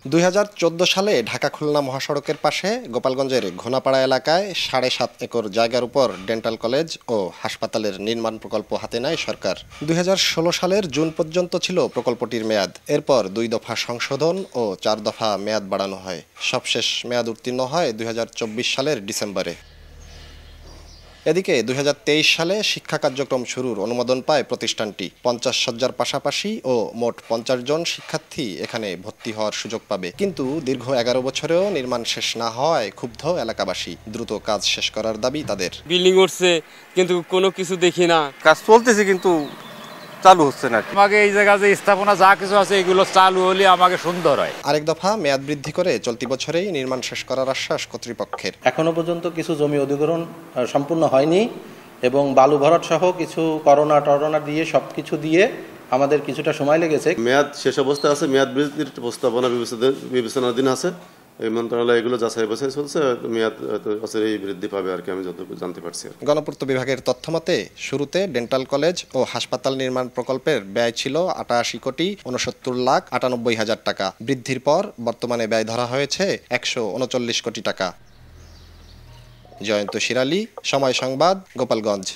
2014 সালে ঢাকা-খুলনা মহাসড়কের পাশে গোপালগঞ্জের ঘোনাপাড়া এলাকায় 7.5 একর জায়গার উপর ডেন্টাল কলেজ ও হাসপাতালের নির্মাণ প্রকল্প হাতে নেয় সরকার। 2016 সালের জুন পর্যন্ত ছিল প্রকল্পটির মেয়াদ। এরপর 2 দফা সংশোধন ও 4 দফা মেয়াদ বাড়ানো হয়। সবশেষ মেয়াদ উত্তীর্ণ হয় 2024 সালের ডিসেম্বরে। এদিকে 2023 সালে শিক্ষা কার্যক্রম শুরুর অনুমোদন পায় প্রতিষ্ঠানটি। 50 শয্যার পাশাপাশি ও মোট 50 জন শিক্ষার্থী এখানে ভর্তি হওয়ার সুযোগ পাবে। কিন্তু দীর্ঘ 11 বছরেও নির্মাণ শেষ না হওয়ায় ক্ষুব্ধ এলাকাবাসী। দ্রুত কাজ শেষ করার দাবি তাদের। বিল্ডিং উঠছে কিন্তু কোনো কিছু দেখি না। কাজ চলতেছে কিন্তু চালু হচ্ছে না। আমাকে এই জায়গায় যে স্থাপনা যা কিছু আছে এগুলো চালু হলে আমাকে সুন্দর হয়। আরেক দফা মেয়াদ বৃদ্ধি করে চলতি বছরেই নির্মাণ শেষ করার আশ্বাস কর্তৃপক্ষের। এখনো পর্যন্ত কিছু জমি অধিগ্রহণ সম্পূর্ণ হয়নি এবং বালু ভরাট সহ কিছু করোনা দিয়ে সবকিছু দিয়ে আমাদের কিছুটা সময় লেগেছে। মেয়াদ শেষ অবস্থায় আছে, মেয়াদ বৃদ্ধির প্রস্তাবনা বিবেচনাধীন আছে। এই মন্ত্রণালয় এগুলো যাচাই বাছাই চলছে, মেয়াদ এই বৃদ্ধি পাবে আর কি, আমি যতটুকু জানতে পারছি। গণপূর্ত বিভাগের তথ্য মতে শুরুতে ডেন্টাল কলেজ ও হাসপাতাল নির্মাণ প্রকল্পের ব্যয় ছিল 88,69,98,000 টাকা। বৃদ্ধির পর বর্তমানে ব্যয় ধরা হয়েছে 139 কোটি টাকা। জয়ন্ত শিরালী, সময় সংবাদ, গোপালগঞ্জ।